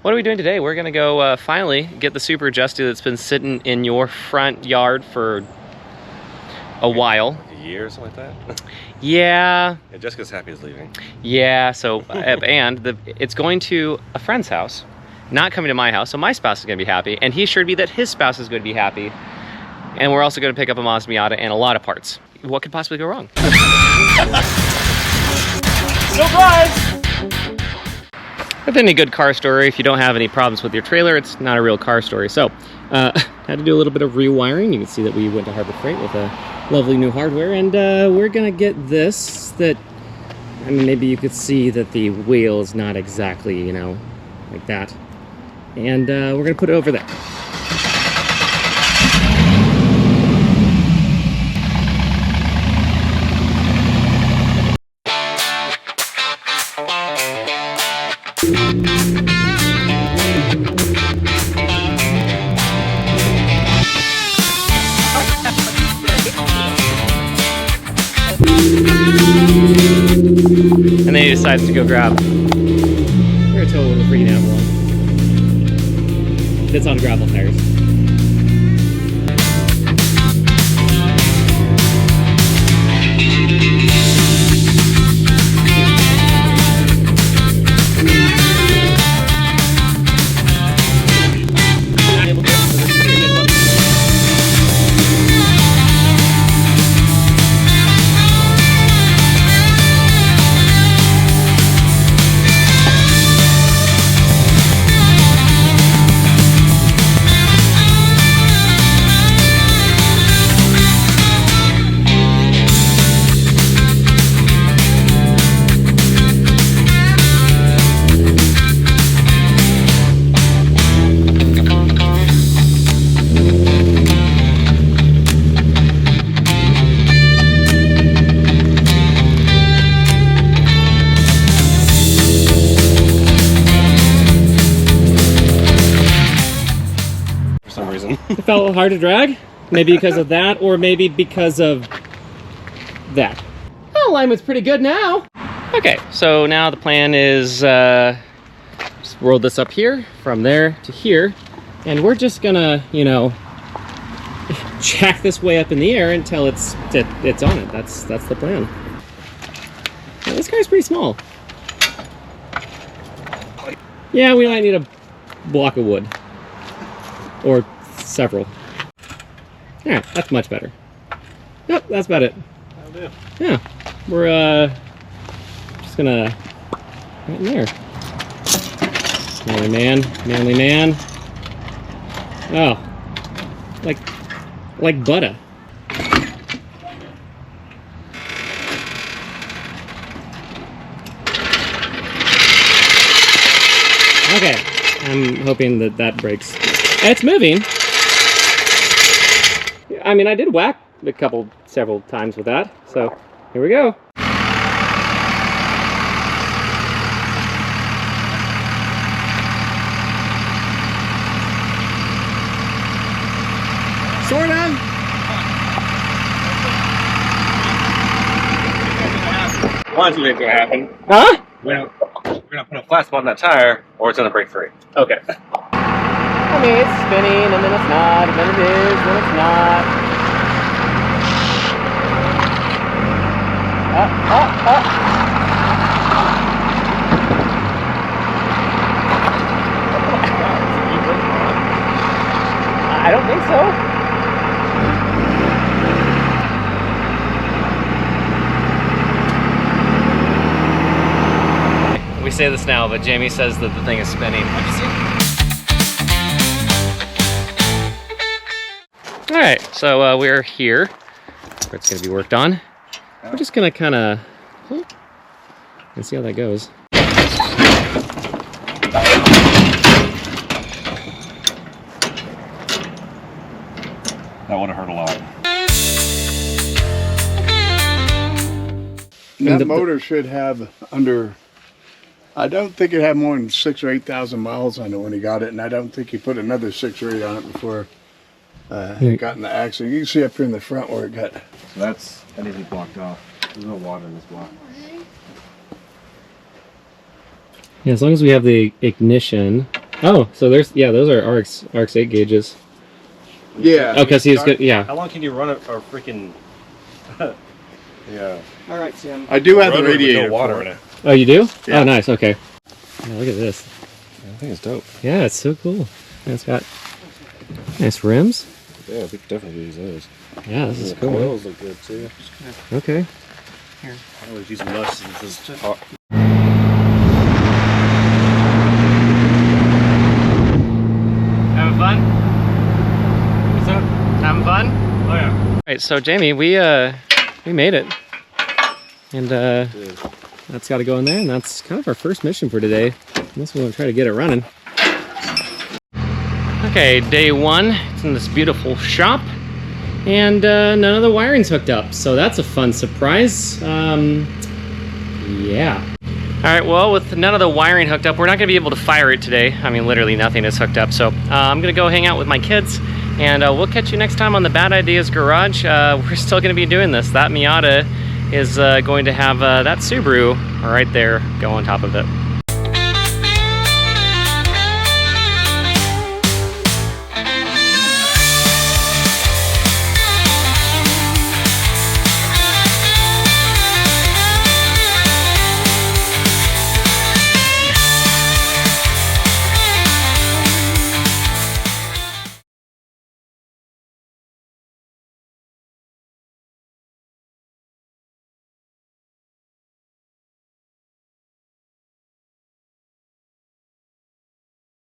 What are we doing today? We're gonna go finally get the Subaru Justy that's been sitting in your front yard for a while. Like a year or something like that? Yeah. Yeah, Jessica's happy he's leaving. Yeah, so, it's going to a friend's house, not coming to my house, so my spouse is gonna be happy, and he assured me that his spouse is gonna be happy. And we're also gonna pick up a Mazda Miata and a lot of parts. What could possibly go wrong? Surprise! With any good car story, if you don't have any problems with your trailer, it's not a real car story. So, had to do a little bit of rewiring. You can see that we went to Harbor Freight with a lovely new hardware, and we're gonna get this that, I mean, maybe you could see that the wheel is not exactly, you know, like that. And we're gonna put it over there. And then he decides to go grab a tow with a freaking Avalon. That's on gravel tires. It felt hard to drag, maybe because of that, or maybe because of that. Oh, alignment's pretty good now. Okay, so now the plan is just roll this up here, from there to here, and we're just gonna, you know, jack this way up in the air until it's on it. That's the plan. Now, this car's pretty small. Yeah, we might need a block of wood, or several. Alright, that's much better. Yep, that's about it. That'll do. Yeah, we're just gonna right in there. Manly man, manly man. Oh, like butter. Okay, I'm hoping that breaks. And it's moving. I mean, I did whack several times with that, so here we go. Sort of. One of two things gonna happen. Huh? We're gonna put a flat spot on that tire, or it's gonna break free. Okay. I mean, it's spinning, and then it's not, and then it is, then it's not. I don't think so. We say this now, but Jamie says that the thing is spinning. Alright, so we're here where it's going to be worked on. We're just going to kind of let's see how that goes. That would have hurt a lot. That motor should have under, I don't think it had more than 6,000 or 8,000 miles on it when he got it, and I don't think he put another 6 or 8 on it before he got in the accident. You can see up here in the front where it got. So that needs to be blocked off. There's no water in this block. Yeah, as long as we have the ignition Oh, so there's, yeah, those are RX-8 gauges. Yeah. Oh, because he's good, yeah. How long can you run a freaking? Yeah. All right, Sam. I do have the Rotary with radiator no water for in it. it. Oh, you do? Yeah. Oh, nice, okay. Yeah, look at this. I think it's dope. Yeah, it's so cool. And it's got nice rims. Yeah, we could definitely use those. Yeah, this is cool. Coils look good too. Okay. I always use much since this is hot. Having fun? What's up? Having fun? Oh yeah. All right, so Jamie, we made it. And that's got to go in there, and that's kind of our first mission for today. Unless we want to try to get it running. Okay, day one. It's in this beautiful shop. And none of the wiring's hooked up, so that's a fun surprise. Yeah. All right, well, with none of the wiring hooked up, we're not gonna be able to fire it today. I mean, literally nothing is hooked up. So I'm gonna go hang out with my kids, and we'll catch you next time on the Bad Ideas Garage. We're still gonna be doing this. That Miata is going to have that Subaru right there go on top of it.